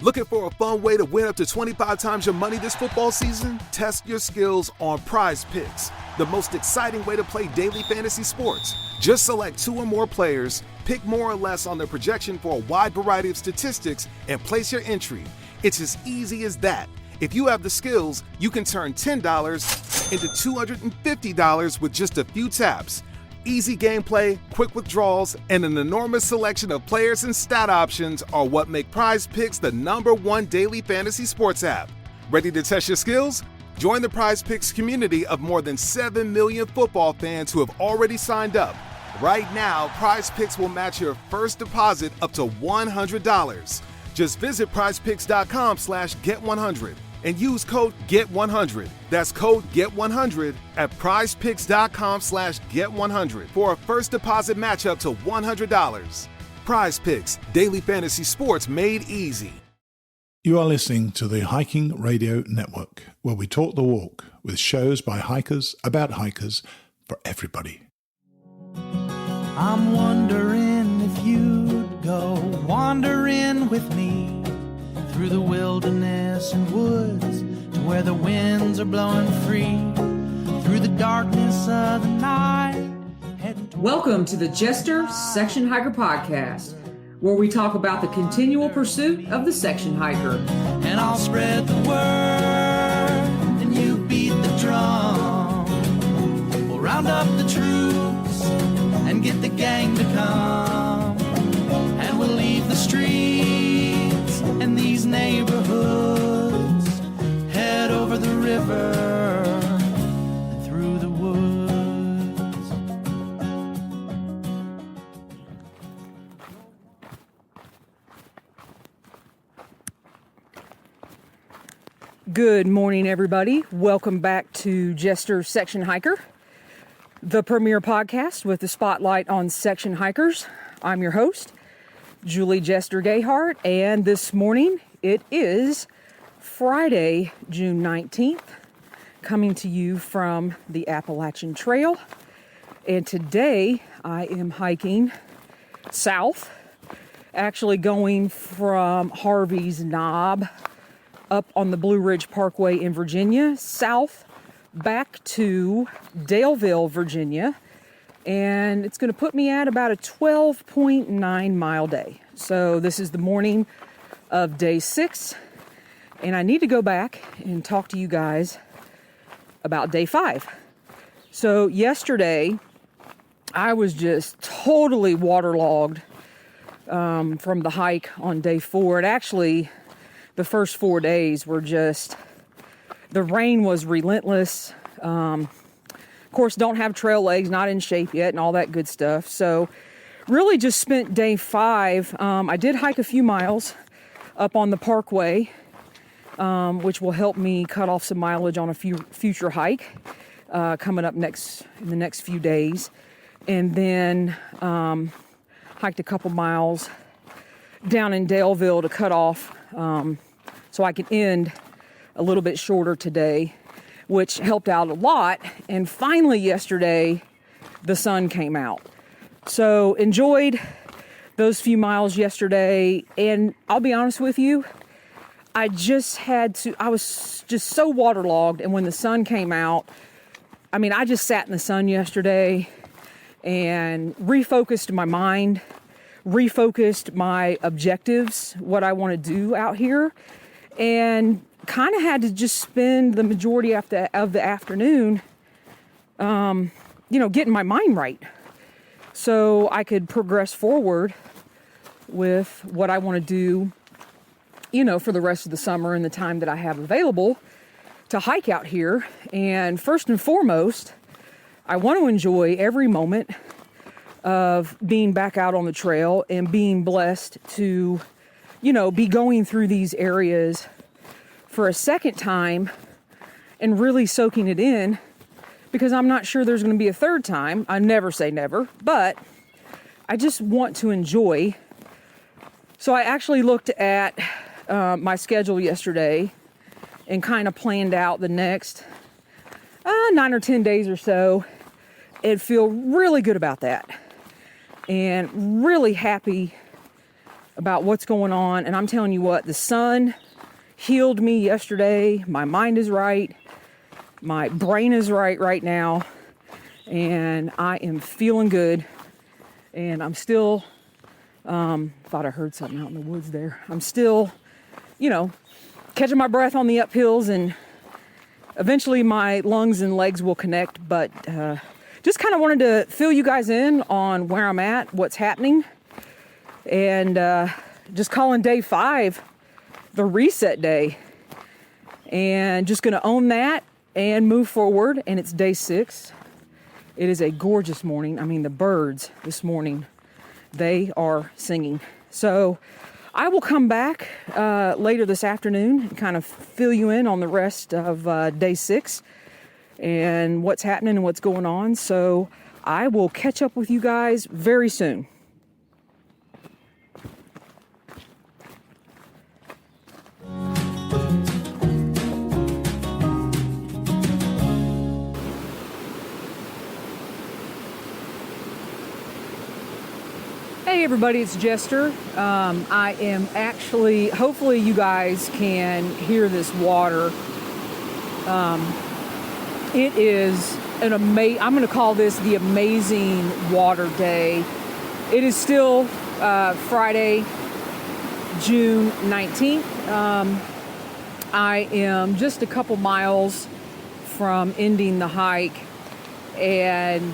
Looking for a fun way to win up to 25 times your money this football season? Test your skills on Prize Picks, the most exciting way to play daily fantasy sports. Just select 2 or more players, pick more or less on their projection for a wide variety of statistics, and place your entry. It's as easy as that. If you have the skills, you can turn $10 into $250 with just a few taps. Easy gameplay, quick withdrawals, and an enormous selection of players and stat options are what make Prize Picks the #1 daily fantasy sports app. Ready to test your skills? Join the Prize Picks community of more than 7 million football fans who have already signed up. Right now, Prize Picks will match your first deposit up to $100. Just visit prizepicks.com/get100 and use code GET100. That's code GET100 at prizepicks.com/get100 for a first deposit match up to $100. Prize Picks, daily fantasy sports made easy. You are listening to the Hiking Radio Network, where we talk the walk with shows by hikers about hikers for everybody. I'm wondering if you'd go wandering with me through the wilderness and woods to where the winds are blowing free, through the darkness of the night. Welcome to the Jester Section Hiker Podcast, where we talk about the continual pursuit of the section hiker. And I'll spread the word, and you beat the drum. We'll round up the troops and get the gang to come, and we'll leave the streets and these neighborhoods, head over the river and through the woods. Good morning, everybody. Welcome back to Jester Section Hiker, the premier podcast with the spotlight on section hikers. I'm your host, Julie Jester Gayhart, and this morning it is Friday, June 19th, coming to you from the Appalachian Trail. And today I am hiking south, actually going from Harvey's Knob up on the Blue Ridge Parkway in Virginia, south back to Daleville, Virginia. And it's going to put me at about a 12.9 mile day. So this is the morning of day 6. And I need to go back and talk to you guys about day 5. So yesterday, I was just totally waterlogged from the hike on day 4. And actually, the first 4 days were just, the rain was relentless. Of course, don't have trail legs, not in shape yet, and all that good stuff. So really just spent day 5. I did hike a few miles up on the parkway, which will help me cut off some mileage on a future hike coming up in the next few days. And then hiked a couple miles down in Daleville to cut off so I could end a little bit shorter today, which helped out a lot. And finally yesterday, the sun came out. So enjoyed those few miles yesterday. And I'll be honest with you, I was just so waterlogged. And when the sun came out, I just sat in the sun yesterday and refocused my mind, refocused my objectives, what I want to do out here, and kind of had to just spend the majority of the afternoon, getting my mind right so I could progress forward with what I want to do, for the rest of the summer and the time that I have available to hike out here. And first and foremost, I want to enjoy every moment of being back out on the trail and being blessed to, be going through these areas for a second time and really soaking it in, because I'm not sure there's going to be a third time. I never say never, but I just want to enjoy. So I actually looked at my schedule yesterday and kind of planned out the next 9 or 10 days or so, and feel really good about that. And really happy about what's going on. And I'm telling you what, the sun healed me yesterday. My mind is right. My brain is right now. And I am feeling good. And I'm still, thought I heard something out in the woods there. I'm still, catching my breath on the uphills, and eventually my lungs and legs will connect. But just kind of wanted to fill you guys in on where I'm at, what's happening. And just calling day 5 the reset day. And just going to own that and move forward. And it's day 6. It is a gorgeous morning. I mean, the birds this morning, they are singing. So I will come back later this afternoon and kind of fill you in on the rest of day 6 and what's happening and what's going on. So I will catch up with you guys very soon. Hey everybody, it's Jester. I am actually, hopefully you guys can hear this water. It is an I'm going to call this the amazing water day. It is still Friday, June 19th. I am just a couple miles from ending the hike, and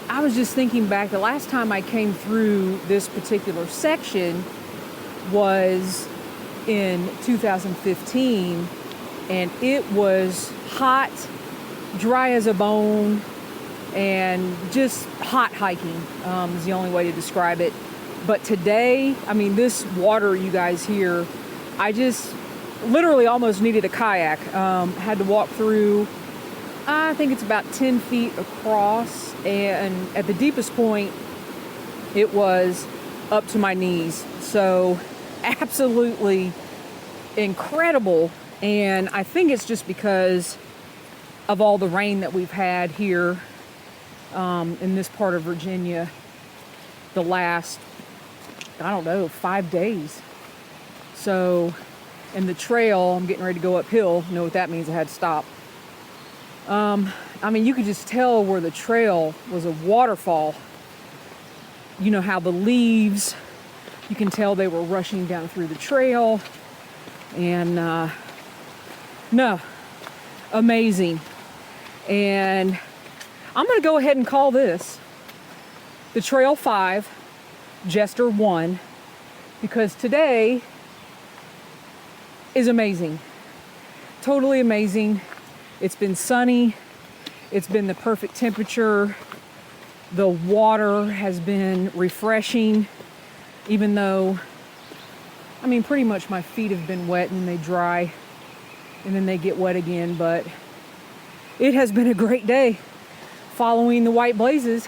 I was just thinking back, the last time I came through this particular section was in 2015, and it was hot, dry as a bone, and just hot hiking is the only way to describe it. But today, I mean, this water you guys hear, I just literally almost needed a kayak. Had to walk through, I think it's about 10 feet across, and at the deepest point, it was up to my knees. So absolutely incredible. And I think it's just because of all the rain that we've had here in this part of Virginia the last, 5 days. So, and the trail, I'm getting ready to go uphill. You know what that means? I had to stop. I mean, you could just tell where the trail was a waterfall. You know how the leaves, you can tell they were rushing down through the trail. And, no, amazing. And I'm going to go ahead and call this the Trail 5, Jester 1, because today is amazing. Totally amazing. It's been sunny. It's been the perfect temperature. The water has been refreshing, even though, I mean, pretty much my feet have been wet and they dry and then they get wet again. But it has been a great day following the white blazes,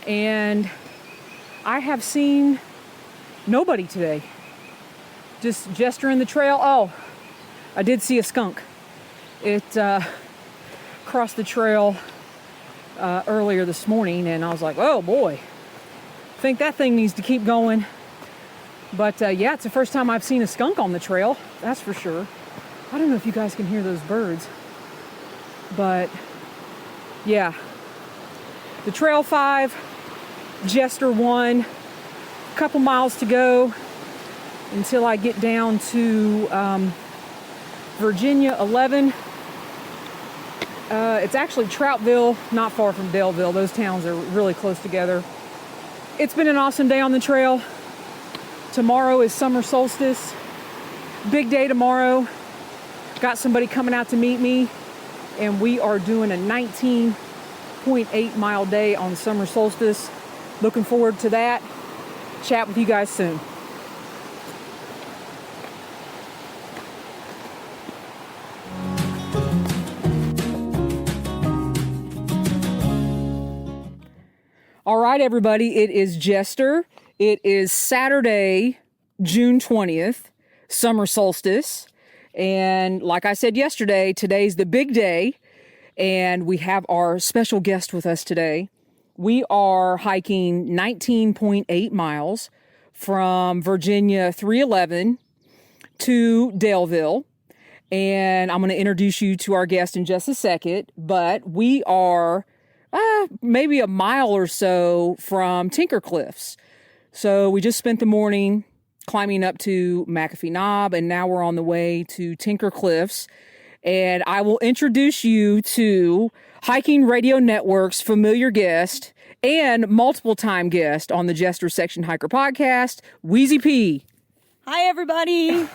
and I have seen nobody today. Just Jester in the trail. Oh, I did see a skunk. It crossed the trail earlier this morning, and I was like, oh boy, I think that thing needs to keep going. But yeah, it's the first time I've seen a skunk on the trail, that's for sure. I don't know if you guys can hear those birds, but yeah, the Trail 5, Jester 1, a couple miles to go until I get down to Virginia 11. It's actually Troutville, not far from Daleville. Those towns are really close together. It's been an awesome day on the trail. Tomorrow is Summer Solstice. Big day tomorrow. Got somebody coming out to meet me, and we are doing a 19.8 mile day on Summer Solstice. Looking forward to that. Chat with you guys soon. All right, everybody, it is Jester. It is Saturday, June 20th, Summer Solstice. And like I said yesterday, today's the big day, and we have our special guest with us today. We are hiking 19.8 miles from Virginia 311 to Daleville. And I'm going to introduce you to our guest in just a second, but we are maybe a mile or so from Tinker Cliffs. So we just spent the morning climbing up to McAfee Knob, and now we're on the way to Tinker Cliffs. And I will introduce you to Hiking Radio Network's familiar guest and multiple time guest on the Jester Section Hiker podcast, Wheezy Pee. Hi, everybody.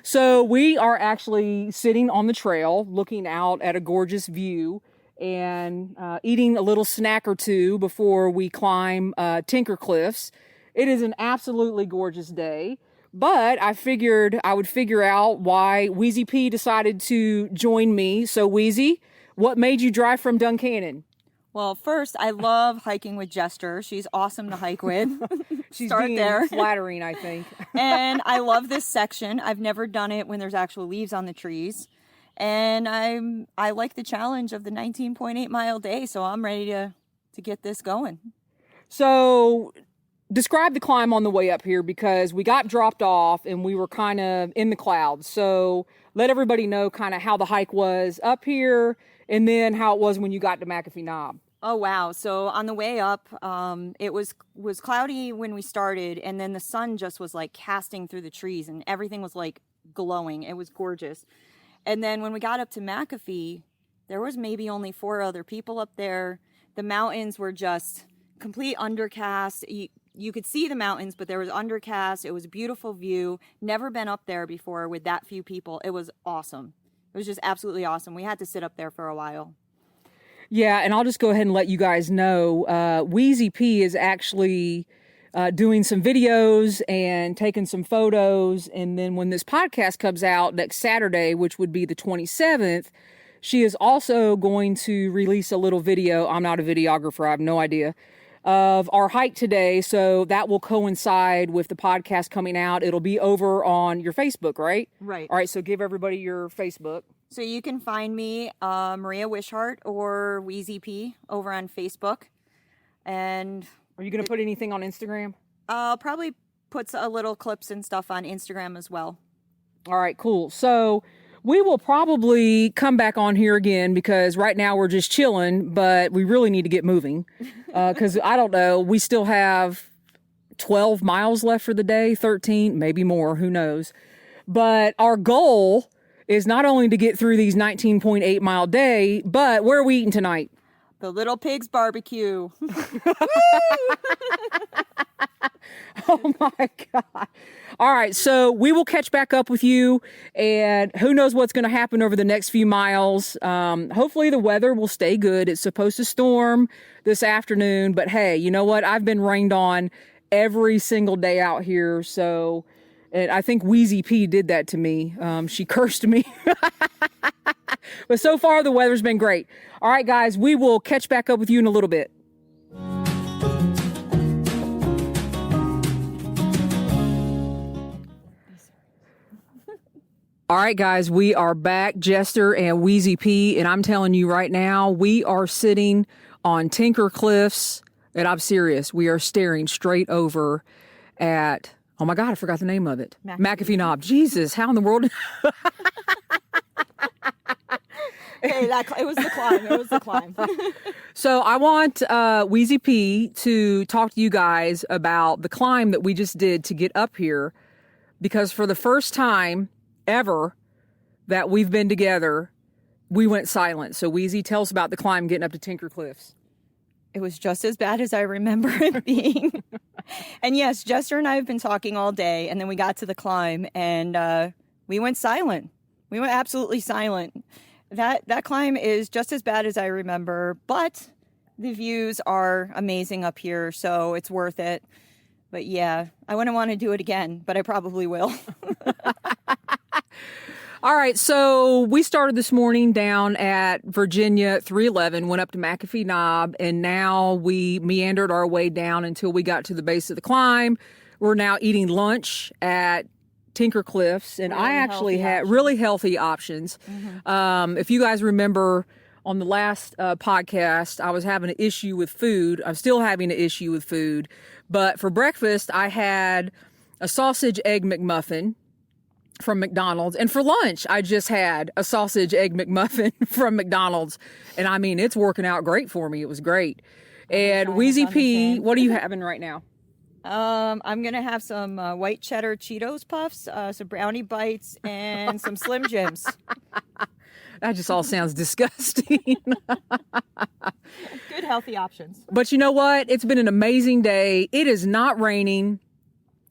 So we are actually sitting on the trail looking out at a gorgeous view and eating a little snack or two before we climb Tinker Cliffs. It is an absolutely gorgeous day, but I figured I would figure out why Wheezy Pee decided to join me. So Wheezy, what made you drive from Duncannon? Well, first, I love hiking with Jester. She's awesome to hike with. She's Start being there. flattering, I think. And I love this section. I've never done it when there's actual leaves on the trees. And I like the challenge of the 19.8 mile day, so I'm ready to get this going. So describe the climb on the way up here, because we got dropped off and we were kind of in the clouds. So let everybody know kind of how the hike was up here and then how it was when you got to McAfee Knob. Oh, wow. So on the way up, it was cloudy when we started, and then the sun just was like casting through the trees and everything was like glowing. It was gorgeous. And then when we got up to McAfee, there was maybe only 4 other people up there. The mountains were just complete undercast. You could see the mountains, but there was undercast. It was a beautiful view. Never been up there before with that few people. It was awesome. It was just absolutely awesome. We had to sit up there for a while. Yeah, and I'll just go ahead and let you guys know, Wheezy Pee is actually doing some videos and taking some photos. And then when this podcast comes out next Saturday, which would be the 27th, she is also going to release a little video. I'm not a videographer. I have no idea. Of our hike today. So that will coincide with the podcast coming out. It'll be over on your Facebook, right? Right. All right. So give everybody your Facebook. So you can find me, Maria Wishart or Wheezy Pee over on Facebook. And Are you going to put anything on Instagram? I'll probably put a little clips and stuff on Instagram as well. All right, cool. So we will probably come back on here again because right now we're just chilling, but we really need to get moving. Because I don't know, we still have 12 miles left for the day, 13, maybe more, who knows. But our goal is not only to get through these 19.8 mile day, but where are we eating tonight? The Little Pigs Barbecue. Oh my God. All right. So we will catch back up with you, and who knows what's going to happen over the next few miles. Hopefully the weather will stay good. It's supposed to storm this afternoon, but hey, you know what? I've been rained on every single day out here. So, and I think Wheezy Pee did that to me. She cursed me. But so far the weather's been great. All right, guys, we will catch back up with you in a little bit. All right, guys, we are back, Jester and Wheezy Pee, and I'm telling you right now, we are sitting on Tinker Cliffs, and I'm serious. We are staring straight over at, oh my God, I forgot the name of it. McAfee Knob. Jesus, how in the world? Hey, it was the climb. It was the climb. So I want Wheezy Pee to talk to you guys about the climb that we just did to get up here, because for the first time ever that we've been together, we went silent. So Wheezy, tell us about the climb getting up to Tinker Cliffs. It was just as bad as I remember it being. And yes, Jester and I have been talking all day, and then we got to the climb, and we went silent. We went absolutely silent. That climb is just as bad as I remember, but the views are amazing up here, so it's worth it. But yeah, I wouldn't want to do it again, but I probably will. All right, so we started this morning down at Virginia 311, went up to McAfee Knob, and now we meandered our way down until we got to the base of the climb. We're now eating lunch at Tinker Cliffs, and Really I actually healthy had options. really healthy options. Mm-hmm. If you guys remember on the last podcast, I was having an issue with food. I'm still having an issue with food. But for breakfast, I had a sausage egg McMuffin from McDonald's. And for lunch, I just had a sausage egg McMuffin from McDonald's. And I mean, it's working out great for me. It was great. And Wheezy Pee, what are you having right now? I'm going to have some white cheddar Cheetos Puffs, some brownie bites, and some Slim Jims. That just all sounds disgusting. Good healthy options. But you know what? It's been an amazing day. It is not raining.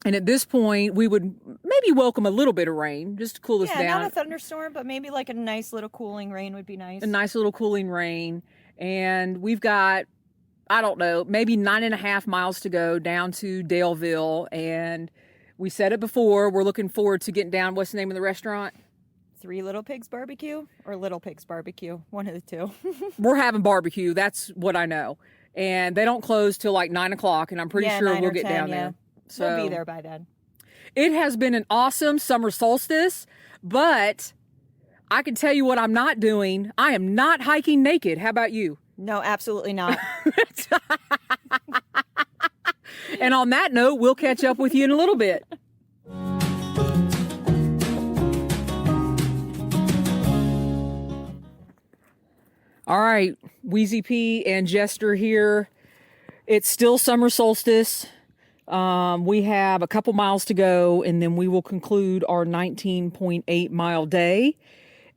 And at this point, we would maybe welcome a little bit of rain just to cool us down. Yeah, not a thunderstorm, but maybe like a nice little cooling rain would be nice. A nice little cooling rain. And we've got, I don't know, maybe 9.5 miles to go down to Daleville. And we said it before, we're looking forward to getting down. What's the name of the restaurant? Three Little Pigs Barbecue or Little Pigs Barbecue. One of the two. We're having barbecue. That's what I know. And they don't close till like 9 o'clock. And I'm pretty sure we'll get 10, down there. So we'll be there by then. It has been an awesome summer solstice, but I can tell you what I'm not doing. I am not hiking naked. How about you? No, absolutely not. And on that note, we'll catch up with you in a little bit. All right, Wheezy Pee and Jester here. It's still summer solstice. We have a couple miles to go, and then we will conclude our 19.8 mile day.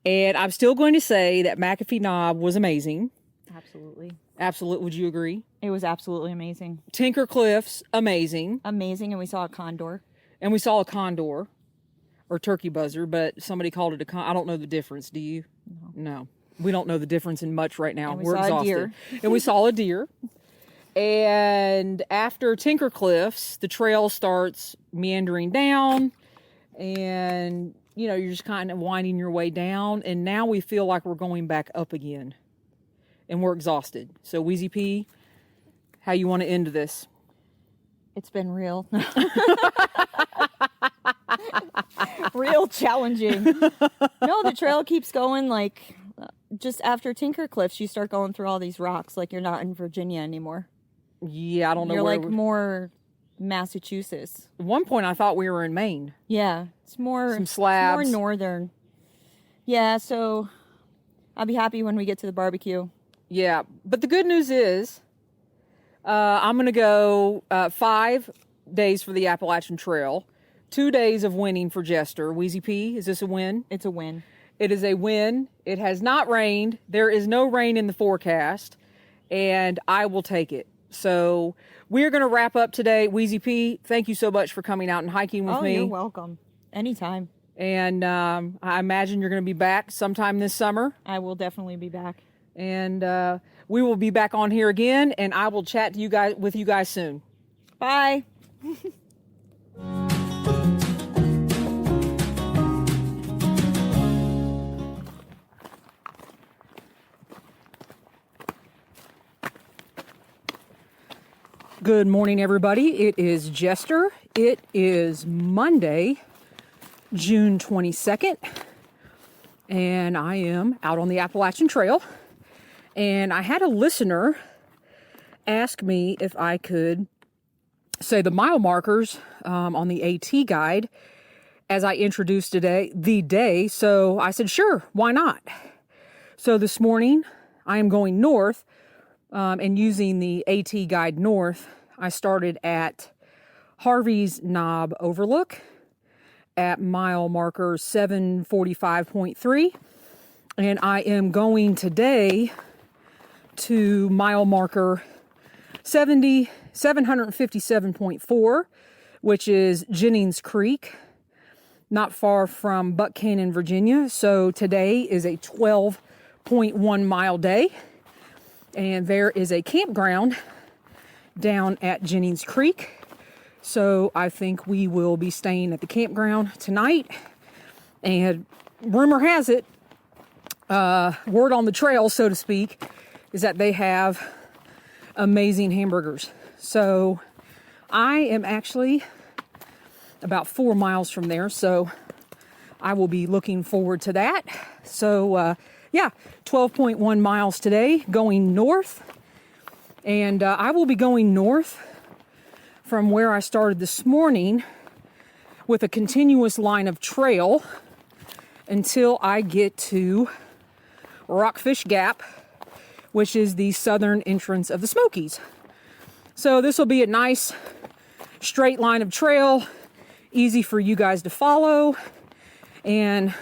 And I'm still going to say that McAfee Knob was amazing. Absolutely. Absolutely. Would you agree? It was absolutely amazing. Tinker Cliffs, amazing. Amazing. And we saw a condor. And we saw a condor or turkey buzzard, but somebody called it a I don't know the difference. Do you? No. We don't know the difference in much right now. And we We're saw exhausted. a deer. And we saw a deer. And after Tinker Cliffs, the trail starts meandering down, and you're just kind of winding your way down. And now we feel like we're going back up again, and we're exhausted. So, Wheezy Pee, how you want to end this? It's been real. Real challenging. No, the trail keeps going. Like, just after Tinker Cliffs, you start going through all these rocks like you're not in Virginia anymore. Yeah, I don't know. You're where like more Massachusetts. At one point, I thought we were in Maine. Yeah, it's more some slabs. It's more northern. Yeah, so I'll be happy when we get to the barbecue. Yeah, but the good news is I'm going to go 5 days for the Appalachian Trail, 2 days of winning for Jester. Wheezy Pee, is this a win? It's a win. It is a win. It has not rained. There is no rain in the forecast, and I will take it. So we're going to wrap up today. Wheezy Pee, thank you so much for coming out and hiking with me. Oh, you're welcome. Anytime. And I imagine you're going to be back sometime this summer. I will definitely be back. And we will be back on here again, and I will chat to you guys with you guys soon. Bye. Good morning, everybody. It is Jester. It is Monday, June 22nd, and I am out on the Appalachian Trail. And I had a listener ask me if I could say the mile markers on the AT guide as I introduced the day. So I said, sure, why not? So this morning I am going north. And using the AT Guide North, I started at Harvey's Knob Overlook at mile marker 745.3. And I am going today to mile marker 757.4, which is Jennings Creek, not far from Buck Cannon, Virginia. So today is a 12.1 mile day. And there is a campground down at Jennings Creek. So I think we will be staying at the campground tonight. And rumor has it, word on the trail, so to speak, is that they have amazing hamburgers. So I am actually about 4 miles from there. So I will be looking forward to that. So 12.1 miles today, going north. And I will be going north from where I started this morning with a continuous line of trail until I get to Rockfish Gap, which is the southern entrance of the Smokies. So this will be a nice straight line of trail, easy for you guys to follow. And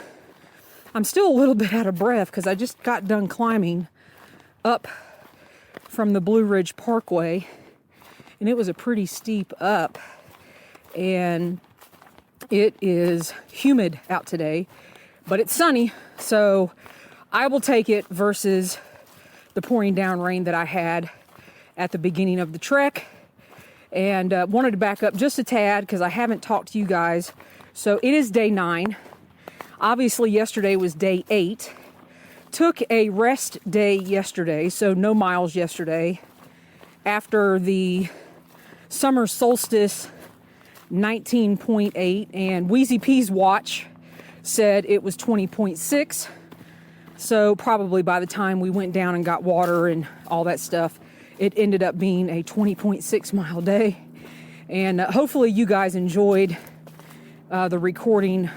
I'm still a little bit out of breath because I just got done climbing up from the Blue Ridge Parkway, and it was a pretty steep up, and it is humid out today, but it's sunny, so I will take it versus the pouring down rain that I had at the beginning of the trek. And wanted to back up just a tad because I haven't talked to you guys. So it is day 9. Obviously yesterday was day 8. Took a rest day yesterday, so no miles yesterday. After the Summer Solstice 19.8, and Wheezy Pee's watch said it was 20.6. So probably by the time we went down and got water and all that stuff, it ended up being a 20.6 mile day. And hopefully you guys enjoyed the recording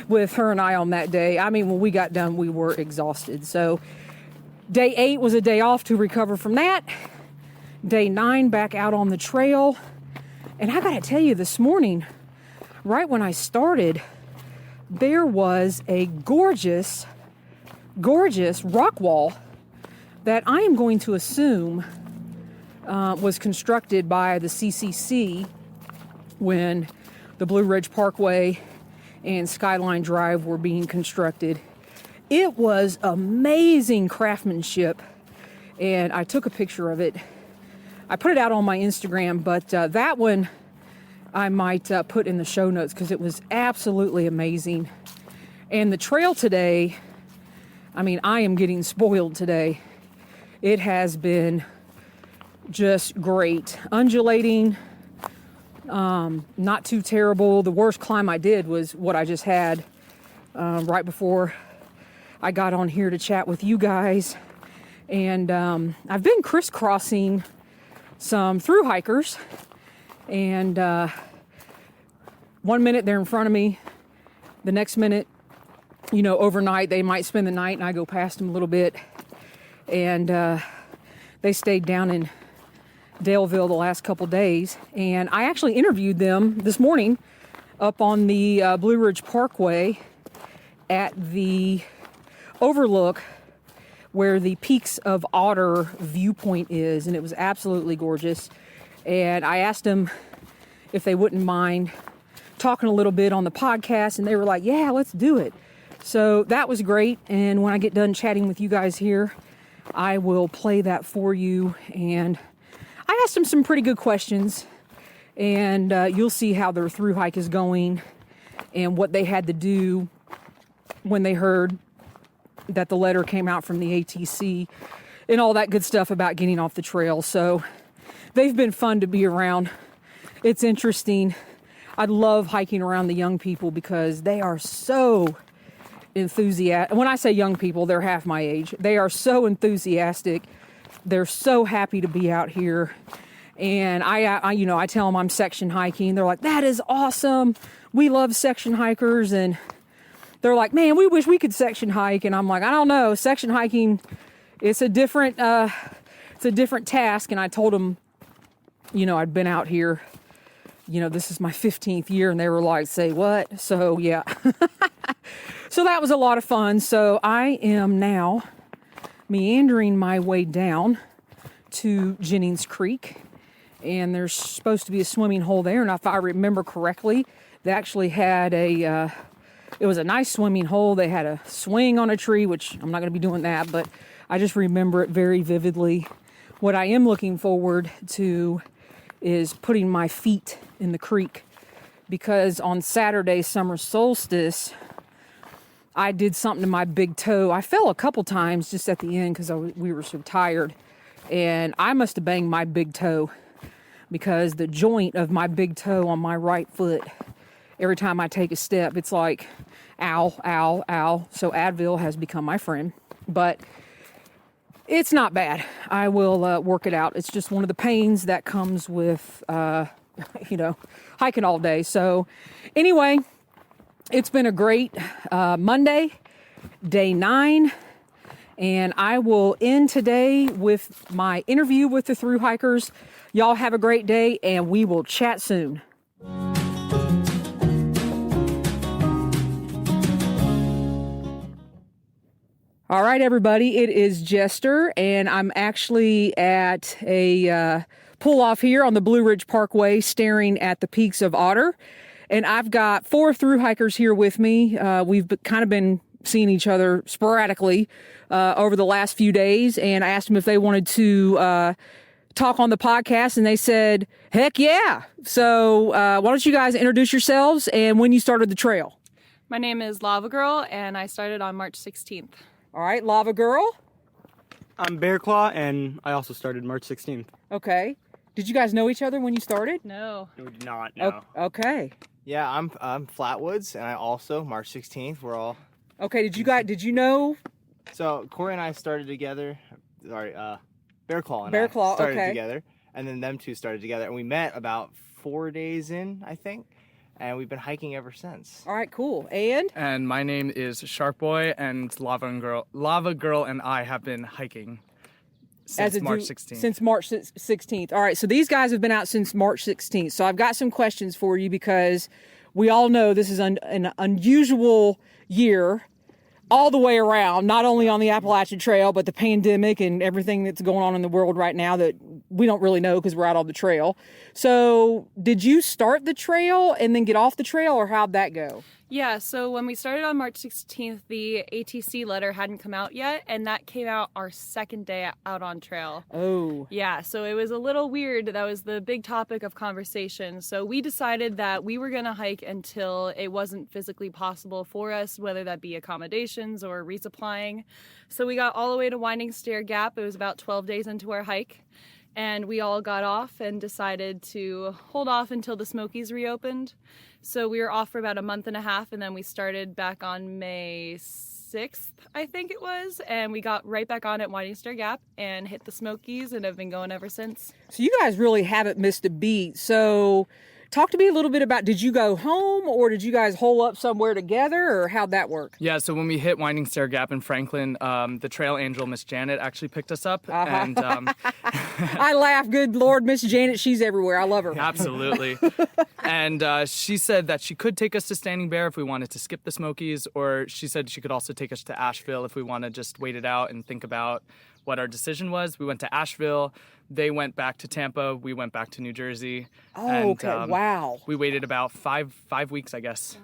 with her and I on that day. I mean, when we got done, we were exhausted. So day 8 was a day off to recover from that. Day 9 back out on the trail. And I gotta tell you, this morning, right when I started, there was a gorgeous rock wall that I am going to assume was constructed by the CCC when the Blue Ridge Parkway and Skyline Drive were being constructed. It was amazing craftsmanship, and I took a picture of it. I put it out on my Instagram, but that one I might put in the show notes because it was absolutely amazing. And the trail today, I mean, I am getting spoiled today. It has been just great. Undulating, not too terrible. The worst climb I did was what I just had right before I got on here to chat with you guys. And I've been crisscrossing some thru hikers. And 1 minute they're in front of me. The next minute, you know, overnight they might spend the night and I go past them a little bit. And they stayed down in Daleville the last couple days. And I actually interviewed them this morning up on the Blue Ridge Parkway at the overlook where the Peaks of Otter viewpoint is. And it was absolutely gorgeous. And I asked them if they wouldn't mind talking a little bit on the podcast. And they were like, yeah, let's do it. So that was great. And when I get done chatting with you guys here, I will play that for you. And I asked them some pretty good questions. And you'll see how their thru hike is going and what they had to do when they heard that the letter came out from the ATC and all that good stuff about getting off the trail. So they've been fun to be around. It's interesting. I love hiking around the young people because they are so enthusiastic. When I say young people, they're half my age. They are so enthusiastic. They're so happy to be out here. And I tell them I'm section hiking. They're like, that is awesome. We love section hikers. And they're like, man, we wish we could section hike. And I'm like, I don't know. Section hiking, it's a different task. And I told them, you know, I'd been out here, you know, this is my 15th year. And they were like, say what? So yeah. So that was a lot of fun. So I am now meandering my way down to Jennings Creek. And there's supposed to be a swimming hole there. And if I remember correctly, they actually had it was a nice swimming hole. They had a swing on a tree, which I'm not going to be doing that, but I just remember it very vividly. What I am looking forward to is putting my feet in the creek, because on Saturday, summer solstice, I did something to my big toe. I fell a couple times just at the end because we were so tired, and I must have banged my big toe, because the joint of my big toe on my right foot every time I take a step, it's like, ow, ow, ow. So Advil has become my friend, but it's not bad. I will work it out. It's just one of the pains that comes with, hiking all day. So anyway, it's been a great Monday, day 9. And I will end today with my interview with the thru hikers. Y'all have a great day, and we will chat soon. All right, everybody, it is Jester, and I'm actually at a pull-off here on the Blue Ridge Parkway staring at the peaks of Otter. And I've got 4 thru hikers here with me. We've kind of been seeing each other sporadically over the last few days, and I asked them if they wanted to talk on the podcast, and they said, heck yeah. So why don't you guys introduce yourselves and when you started the trail? My name is Lava Girl, and I started on March 16th. All right, Lava Girl. I'm Bear Claw, and I also started March 16th. Okay. Did you guys know each other when you started? No. No, we did not, no. Okay. Yeah, I'm Flatwoods, and I also, March 16th, we're all... Okay, did you know? So, Corey and I started together, Bear Claw and Bear I Claw, started okay. together, and then them two started together, and we met about 4 days in, I think, and we've been hiking ever since. All right, cool. And my name is Shark Boy, and Lava Girl and I have been hiking since March 16th. Since March 16th. All right, so these guys have been out since March 16th. So I've got some questions for you because we all know this is an unusual year all the way around, not only on the Appalachian Trail, but the pandemic and everything that's going on in the world right now that we don't really know because we're out on the trail. So did you start the trail and then get off the trail, or how'd that go? Yeah, so when we started on March 16th, the ATC letter hadn't come out yet, and that came out our second day out on trail. Oh. Yeah, so it was a little weird. That was the big topic of conversation. So we decided that we were going to hike until it wasn't physically possible for us, whether that be accommodations or resupplying. So we got all the way to Winding Stair Gap. It was about 12 days into our hike. And we all got off and decided to hold off until the Smokies reopened. So we were off for about a month and a half, and then we started back on May 6th, I think it was, and we got right back on at Winding Stair Gap and hit the Smokies and have been going ever since. So you guys really haven't missed a beat. So talk to me a little bit about, did you go home or did you guys hole up somewhere together, or how'd that work? Yeah, so when we hit Winding Stair Gap in Franklin, the trail angel, Miss Janet, actually picked us up. And I laugh. Good Lord, Miss Janet, she's everywhere. I love her. Absolutely. And she said that she could take us to Standing Bear if we wanted to skip the Smokies, or she said she could also take us to Asheville if we want to just wait it out and think about what our decision was. We went to Asheville. They went back to Tampa. We went back to New Jersey. Oh, and, okay. Wow. We waited about five weeks, I guess.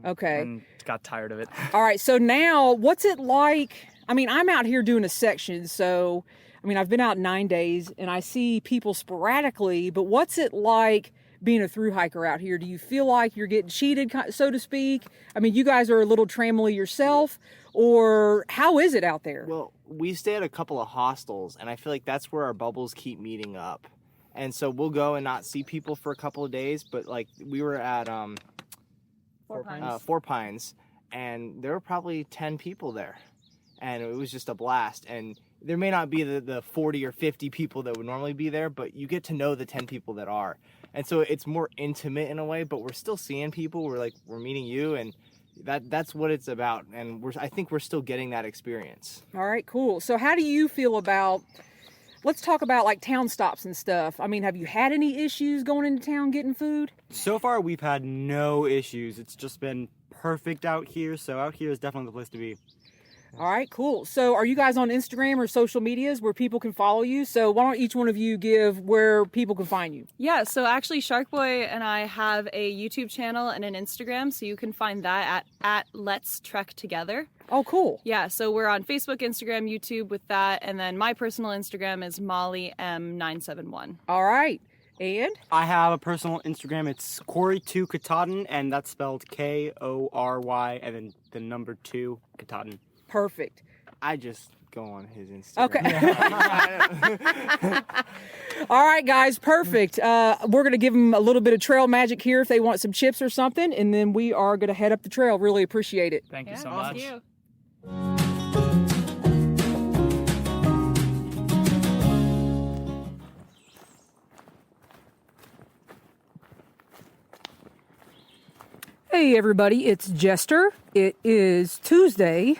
Okay. And got tired of it. All right. So now, what's it like? I mean, I'm out here doing a section, so I've been out 9 days, and I see people sporadically. But what's it like being a thru hiker out here? Do you feel like you're getting cheated, so to speak? I mean, you guys are a little tramily yourself, or how is it out there? Well, we stay at a couple of hostels, and I feel like that's where our bubbles keep meeting up. And so we'll go and not see people for a couple of days, but like we were at Four Pines, and there were probably 10 people there, and it was just a blast. And there may not be the 40 or 50 people that would normally be there, but you get to know the 10 people that are. And so it's more intimate in a way, but we're still seeing people. We're meeting you, and that's what it's about. And I think we're still getting that experience. All right, cool. So how do you feel about, let's talk about like town stops and stuff. I mean, have you had any issues going into town getting food? So far, we've had no issues. It's just been perfect out here, so out here is definitely the place to be. All right, cool. So are you guys on Instagram or social medias where people can follow you? So why don't each one of you give where people can find you? Yeah, so actually Shark Boy and I have a YouTube channel and an Instagram, so you can find that at Let's Trek Together. Oh, cool. Yeah, so we're on Facebook, Instagram, YouTube with that, and then my personal Instagram is MollyM971. All right. And? I have a personal Instagram. It's Corey2Katahdin, and that's spelled Kory, and then the number 2, Katahdin. Perfect. I just go on his Instagram. Okay. All right, guys, perfect. We're going to give them a little bit of trail magic here if they want some chips or something, and then we are going to head up the trail. Really appreciate it. Thank you so much. Thank you. Hey, everybody, it's Jester. It is Tuesday,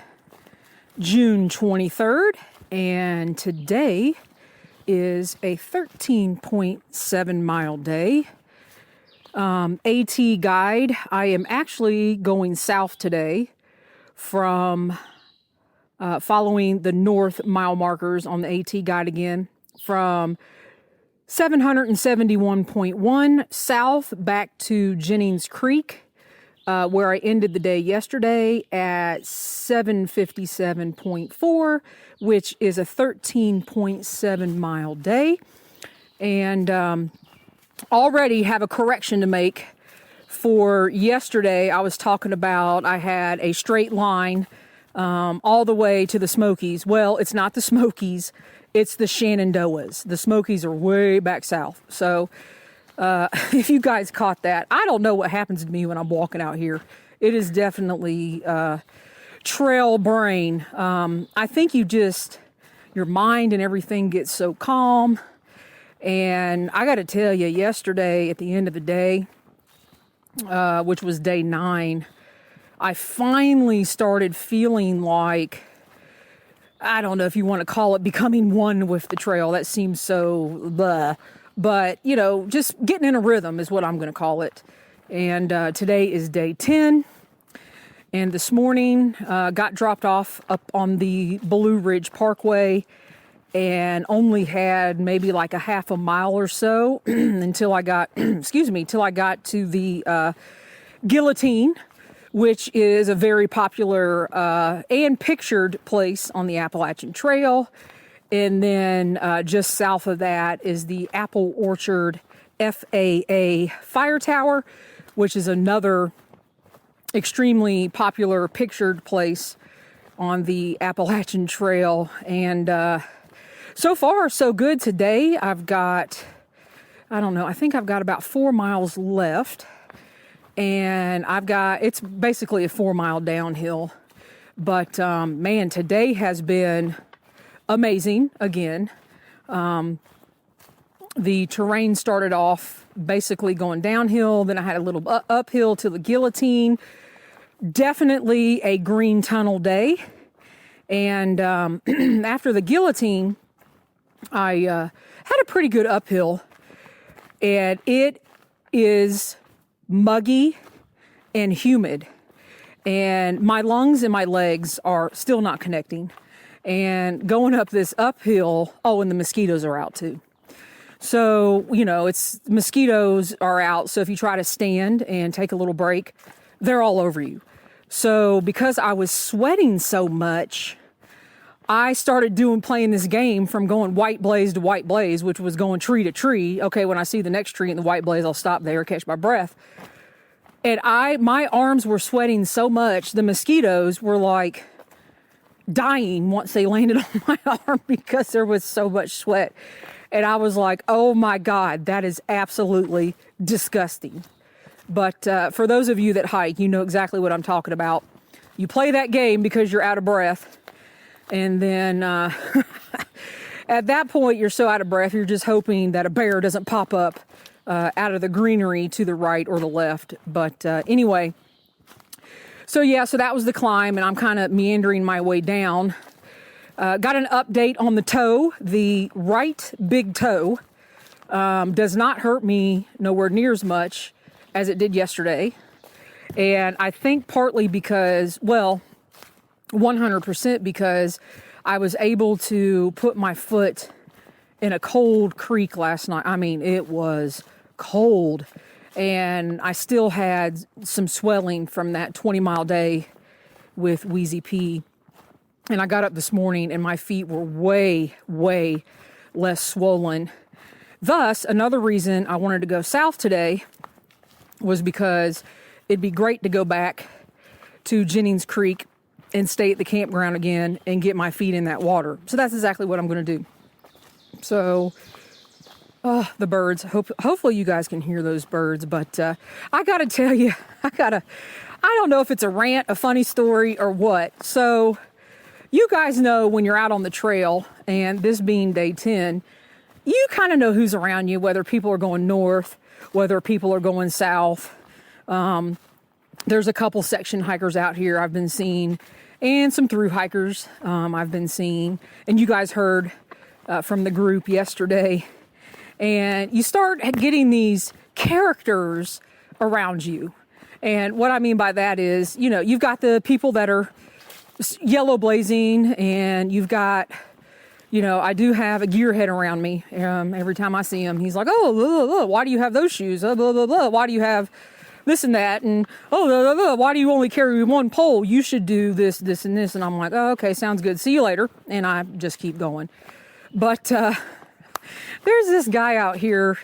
June 23rd, and today is a 13.7 mile day. AT guide, I am actually going south today from following the north mile markers on the AT guide again from 771.1 south back to Jennings Creek, where I ended the day yesterday at 757.4, which is a 13.7 mile day. And already have a correction to make for yesterday. I was talking about I had a straight line all the way to the Smokies. Well, it's not the Smokies, it's the Shenandoahs. The Smokies are way back south. So if you guys caught that, I don't know what happens to me when I'm walking out here. It is definitely trail brain. I think your mind and everything gets so calm. And I got to tell you, yesterday at the end of the day, which was day 9, I finally started feeling like, I don't know if you want to call it becoming one with the trail. That seems so blah. But, just getting in a rhythm is what I'm going to call it. And today is day 10. And this morning got dropped off up on the Blue Ridge Parkway and only had maybe like a half a mile or so until I got, till I got to the Guillotine, which is a very popular and pictured place on the Appalachian Trail. And then just south of that is the Apple Orchard FAA Fire Tower, which is another extremely popular pictured place on the Appalachian Trail. And so far, so good today. I've got, I think I've got about 4 miles left. And it's basically a 4 mile downhill. But man, today has been amazing again. The terrain started off basically going downhill. Then I had a little uphill to the Guillotine. Definitely a green tunnel day. And after the Guillotine, I had a pretty good uphill. And it is muggy and humid. And my lungs and my legs are still not connecting. And going up this uphill, and the mosquitoes are out too. So, mosquitoes are out. So if you try to stand and take a little break, they're all over you. So because I was sweating so much, I started playing this game from going white blaze to white blaze, which was going tree to tree. Okay, when I see the next tree in the white blaze, I'll stop there, catch my breath. And my arms were sweating so much, the mosquitoes were like dying once they landed on my arm because there was so much sweat. And I was like, oh my God, that is absolutely disgusting. But for those of you that hike, you know exactly what I'm talking about. You play that game because you're out of breath. And then at that point, you're so out of breath, you're just hoping that a bear doesn't pop up out of the greenery to the right or the left. But anyway, so that was the climb, and I'm kind of meandering my way down. Got an update on the toe. The right big toe does not hurt me nowhere near as much as it did yesterday. And I think partly because, 100% because I was able to put my foot in a cold creek last night. I mean, it was cold. And I still had some swelling from that 20-mile day with Wheezy Pee. And I got up this morning and my feet were way, way less swollen. Thus, another reason I wanted to go south today was because it'd be great to go back to Jennings Creek and stay at the campground again and get my feet in that water. So that's exactly what I'm going to do. So, the birds, hopefully you guys can hear those birds, but I got to tell you, I don't know if it's a rant, a funny story, or what. So, you guys know when you're out on the trail, and this being day 10, you kind of know who's around you, whether people are going north, whether people are going south. There's a couple section hikers out here I've been seeing, and some through hikers I've been seeing. And you guys heard from the group yesterday. And you start getting these characters around you. And what I mean by that is, you know, you've got the people that are yellow blazing, and you've got, you know, I do have a gearhead around me. Every time I see him, he's like, oh, blah, blah, blah. Why do you have those shoes? Blah, blah, blah. Why do you have this and that? And, oh, blah, blah, blah. Why do you only carry one pole? You should do this, this, and this. And I'm like, oh, okay, sounds good. See you later. And I just keep going. But there's this guy out here,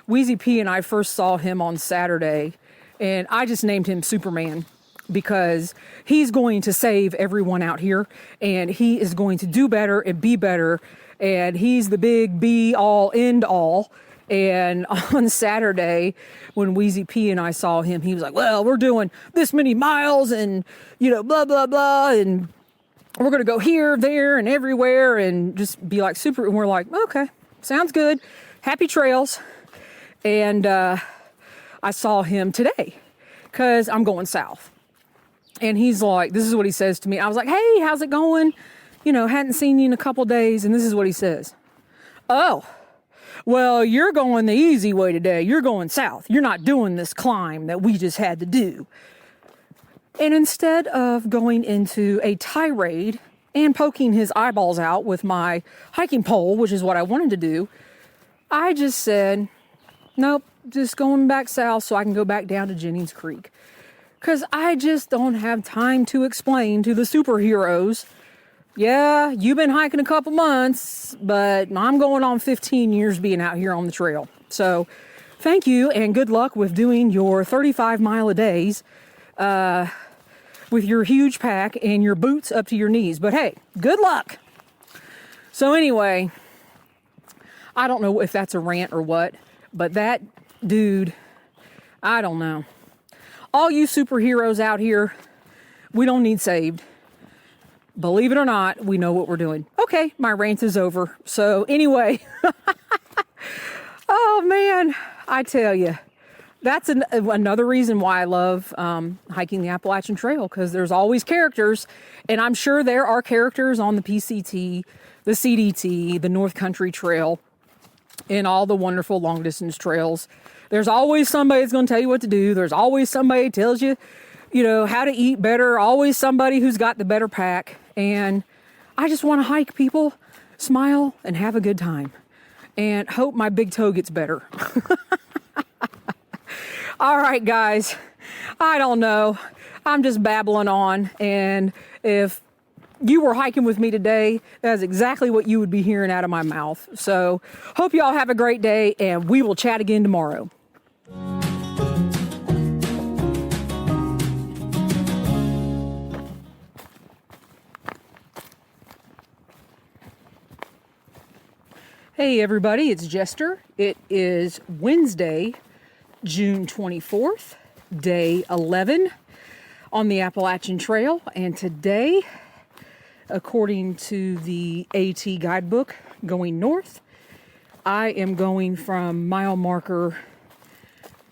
Wheezy Pee, and I first saw him on Saturday. And I just named him Superman, because he's going to save everyone out here, and he is going to do better and be better, and he's the big be all end all. And on Saturday, when Wheezy Pee and I saw him, he was like, well, we're doing this many miles, and, you know, blah, blah, blah, and we're going to go here, there, and everywhere, and just be like super. And we're like, okay, sounds good. Happy trails. And I saw him today because I'm going south. And he's like, this is what he says to me. I was like, hey, how's it going? You know, hadn't seen you in a couple days. And this is what he says. Oh, well, you're going the easy way today. You're going south. You're not doing this climb that we just had to do. And instead of going into a tirade and poking his eyeballs out with my hiking pole, which is what I wanted to do, I just said, nope, just going back south so I can go back down to Jennings Creek. Because I just don't have time to explain to the superheroes, yeah, you've been hiking a couple months, but I'm going on 15 years being out here on the trail. So thank you, and good luck with doing your 35-mile-a-days with your huge pack and your boots up to your knees. But hey, good luck. So anyway, I don't know if that's a rant or what, but that dude, I don't know. All you superheroes out here, we don't need saved. Believe it or not, we know what we're doing. Okay, my rant is over. So anyway, oh man, I tell you, that's another reason why I love hiking the Appalachian Trail, because there's always characters, and I'm sure there are characters on the PCT, the CDT, the North Country Trail, and all the wonderful long distance trails. There's always somebody that's going to tell you what to do. There's always somebody that tells you, you know, how to eat better. Always somebody who's got the better pack. And I just want to hike, people, smile, and have a good time. And hope my big toe gets better. All right, guys. I don't know. I'm just babbling on. And if you were hiking with me today, that's exactly what you would be hearing out of my mouth. So hope you all have a great day, and we will chat again tomorrow. Hey everybody, it's Jester. It is Wednesday, June 24th, day 11 on the Appalachian Trail. And today, according to the AT guidebook going north, I am going from mile marker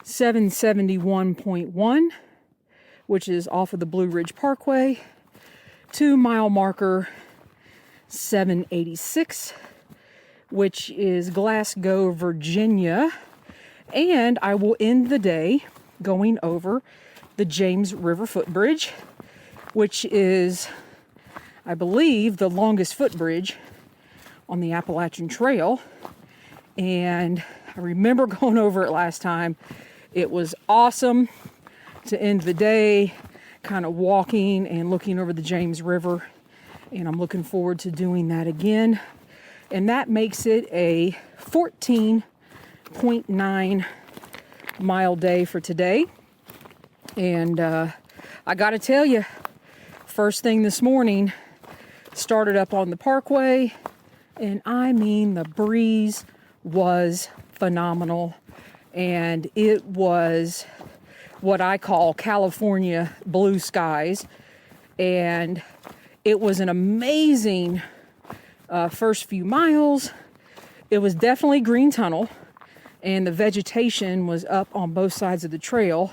771.1, which is off of the Blue Ridge Parkway, to mile marker 786, which is Glasgow, Virginia. And I will end the day going over the James River Footbridge, which is, I believe, the longest footbridge on the Appalachian Trail. And I remember going over it last time. It was awesome to end the day kind of walking and looking over the James River. And I'm looking forward to doing that again. And that makes it a 14.9 mile day for today. And I got to tell you, first thing this morning, started up on the parkway, and I mean, the breeze was phenomenal, and it was what I call California blue skies, and it was an amazing first few miles. It was definitely green tunnel, and the vegetation was up on both sides of the trail.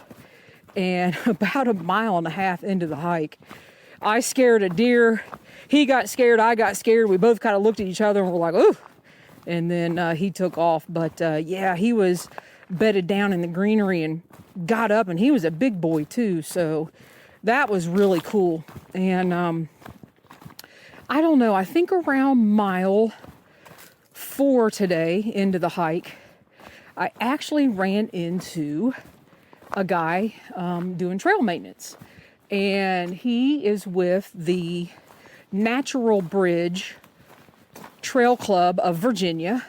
And about a mile and a half into the hike, I scared a deer. He got scared, I got scared. We both kind of looked at each other and were like, ooh. And then he took off. But yeah, he was bedded down in the greenery and got up, and he was a big boy too. So that was really cool. And I don't know, I think around mile 4 today into the hike, I actually ran into a guy doing trail maintenance, and he is with the Natural Bridge Trail Club of Virginia.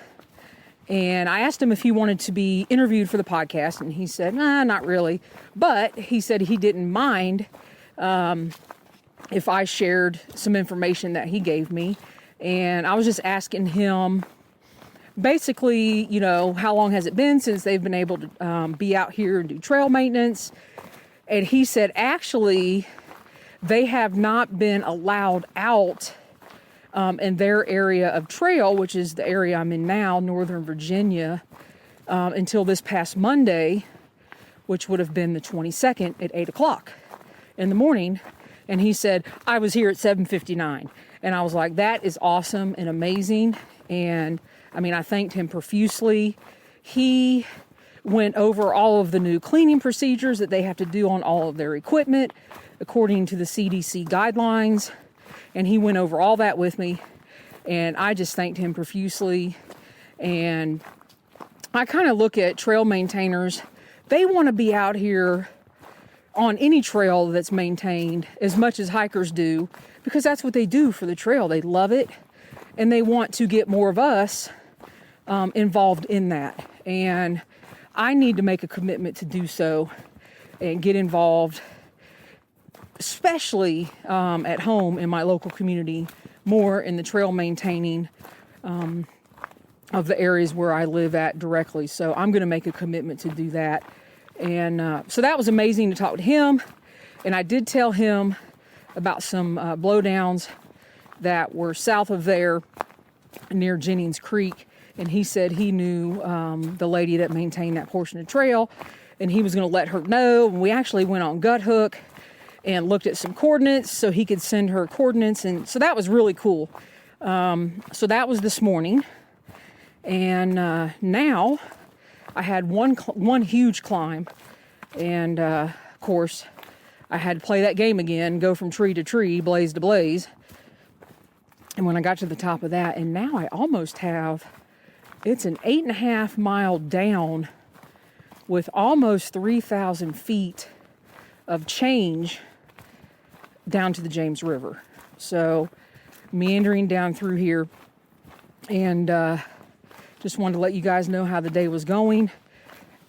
And I asked him if he wanted to be interviewed for the podcast, and he said, nah, not really. But he said he didn't mind if I shared some information that he gave me. And I was just asking him, basically, you know, how long has it been since they've been able to be out here and do trail maintenance? And he said, actually, they have not been allowed out in their area of trail, which is the area I'm in now, Northern Virginia, until this past Monday, which would have been the 22nd at 8 o'clock in the morning. And he said, I was here at 7:59. And I was like, that is awesome and amazing. And I mean, I thanked him profusely. He went over all of the new cleaning procedures that they have to do on all of their equipment, according to the CDC guidelines. And he went over all that with me. And I just thanked him profusely. And I kind of look at trail maintainers. They want to be out here on any trail that's maintained as much as hikers do, because that's what they do for the trail. They love it, and they want to get more of us involved in that. And I need to make a commitment to do so and get involved, especially at home in my local community, more in the trail maintaining of the areas where I live at directly. So I'm going to make a commitment to do that. And so that was amazing to talk to him. And I did tell him about some blowdowns that were south of there near Jennings Creek. And he said he knew the lady that maintained that portion of trail, and he was going to let her know. And we actually went on Gut Hook and looked at some coordinates so he could send her coordinates. And so that was really cool. So that was this morning. And now I had one huge climb. And of course, I had to play that game again, go from tree to tree, blaze to blaze. And when I got to the top of that, and now I almost have, it's an 8.5 mile down with almost 3,000 feet of change down to the James River. So meandering down through here, and just wanted to let you guys know how the day was going.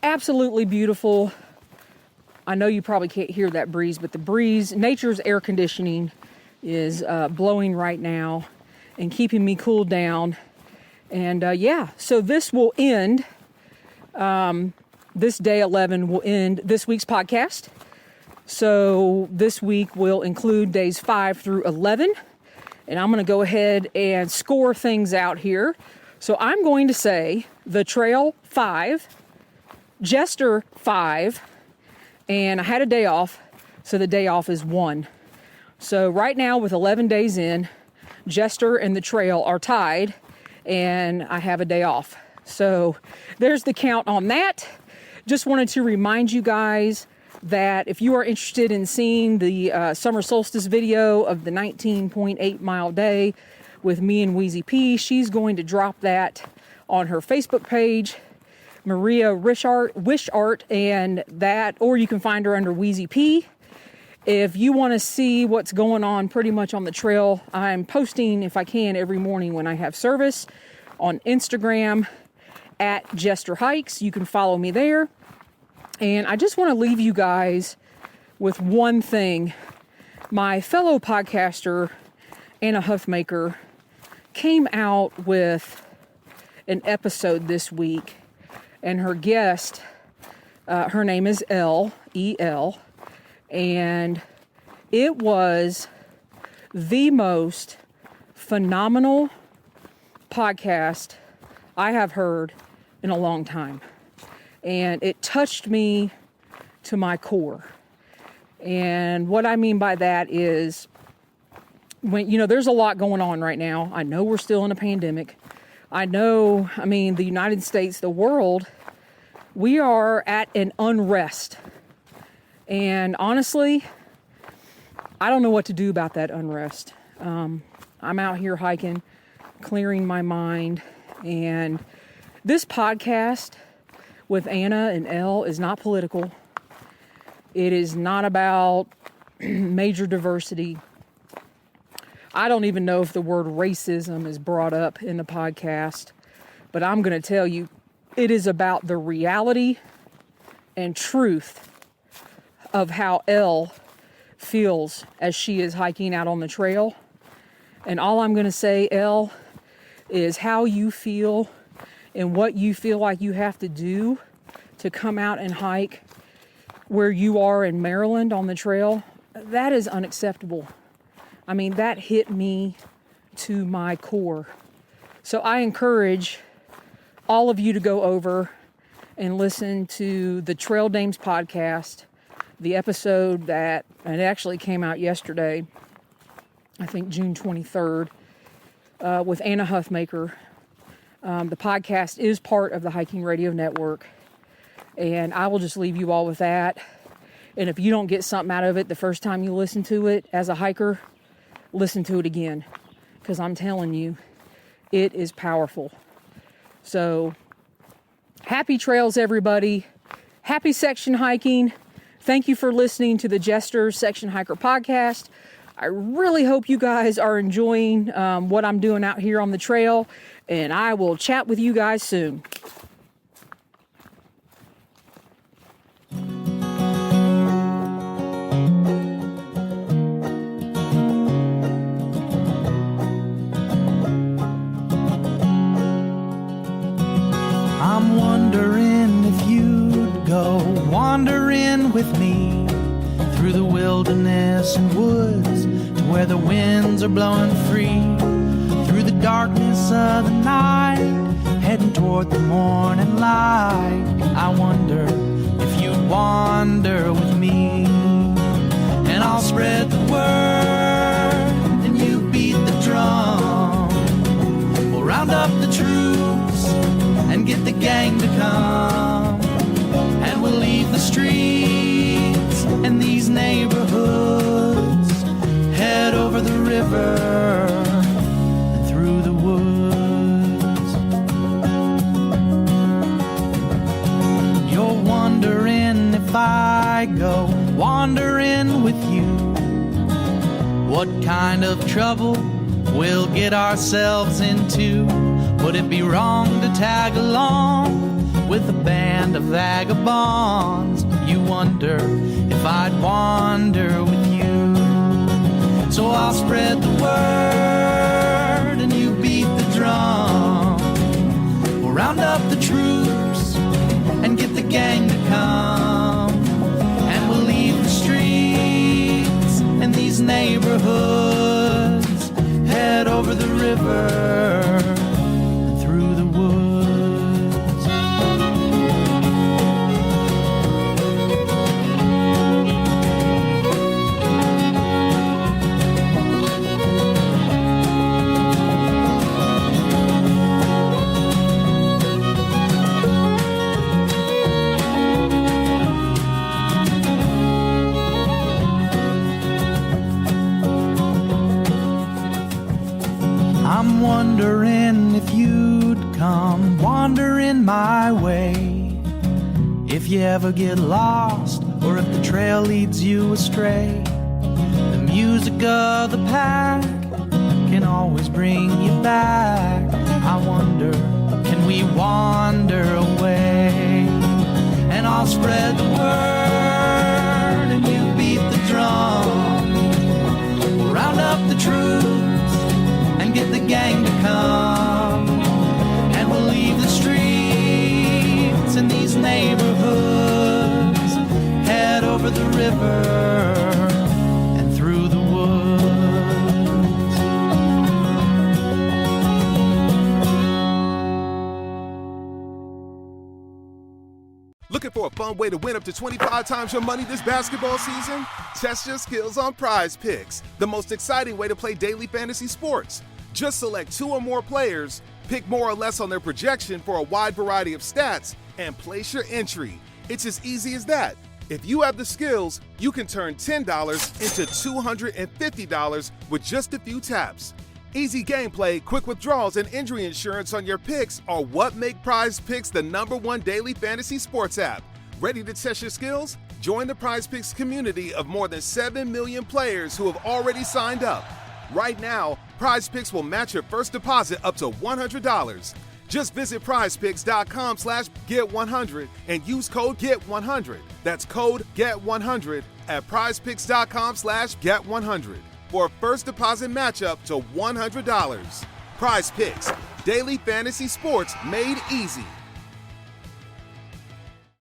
Absolutely beautiful. I know you probably can't hear that breeze, but the breeze, nature's air conditioning is blowing right now and keeping me cooled down. And yeah, so this will end, this day 11 will end this week's podcast. So this week will include days 5 through 11. And I'm going to go ahead and score things out here. So I'm going to say the trail 5, Jester 5, and I had a day off, so the day off is 1. So right now, with 11 days in, Jester and the trail are tied, and I have a day off. So there's the count on that. Just wanted to remind you guys that if you are interested in seeing the Summer Solstice video of the 19.8 mile day with me and Wheezy Pee, she's going to drop that on her Facebook page, Maria Wishart, and that, or you can find her under Wheezy Pee. If you want to see what's going on pretty much on the trail, I'm posting, if I can, every morning when I have service on Instagram at Jester Hikes. You can follow me there. And I just want to leave you guys with one thing My fellow podcaster, Anna Huffmaker, came out with an episode this week, and her guest, her name is E.L., and it was the most phenomenal podcast I have heard in a long time. And it touched me to my core. And what I mean by that is, there's a lot going on right now. I know we're still in a pandemic. The United States, the world, we are at an unrest. And honestly, I don't know what to do about that unrest. I'm out here hiking, clearing my mind, and this podcast with Anna and Elle is not political. It is not about major diversity. I don't even know if the word racism is brought up in the podcast, but I'm going to tell you, it is about the reality and truth of how Elle feels as she is hiking out on the trail. And all I'm going to say, Elle, is how you feel and what you feel like you have to do to come out and hike where you are in Maryland on the trail. That is unacceptable. That hit me to my core. So I encourage all of you to go over and listen to the Trail Dames podcast, the episode that it actually came out yesterday, I think June 23rd, with Anna Huffmaker. The podcast is part of the Hiking Radio Network, and I will just leave you all with that. And if you don't get something out of it the first time you listen to it as a hiker, listen to it again, because I'm telling you, it is powerful. So, happy trails, everybody. Happy section hiking. Thank you for listening to the Jester Section Hiker podcast. I really hope you guys are enjoying what I'm doing out here on the trail, and I will chat with you guys soon. I'm wondering if you'd go wandering with me through the wilderness and woods to where the winds are blowing free, through the darkness of the night, heading toward the morning light. I wonder if you'd wander with me, and I'll spread the word and you beat the drum. We'll round up the troops and get the gang to come, and we'll leave the streets and these neighborhoods, head over the river and through the woods. You're wondering if I go wandering with you, what kind of trouble we'll get ourselves into. Would it be wrong to tag along with a band of vagabonds? You wonder if I'd wander with you. So I'll spread the word and you beat the drum. We'll round up the troops and get the gang to come, and we'll leave the streets and these neighborhoods, head over the river through the woods. I'm wondering if you'd come wandering my way, if you ever get lost or if the trail leads you astray. The music of the pack can always bring you back. I wonder, can we wander away? And I'll spread the word and you beat the drum. fun way to win up to 25 times your money this basketball season? Test your skills on Prize Picks, the most exciting way to play daily fantasy sports. Just select 2 or more players, pick more or less on their projection for a wide variety of stats, and place your entry. It's as easy as that. If you have the skills, you can turn $10 into $250 with just a few taps. Easy gameplay, quick withdrawals, and injury insurance on your picks are what make Prize Picks the #1 daily fantasy sports app. Ready to test your skills? Join the Prize Picks community of more than 7 million players who have already signed up. Right now, Prize Picks will match your first deposit up to $100. Just visit prizepicks.com/get100 and use code GET100. That's code GET100 at prizepicks.com/get100 for a first deposit matchup to $100. Prize Picks, daily fantasy sports made easy.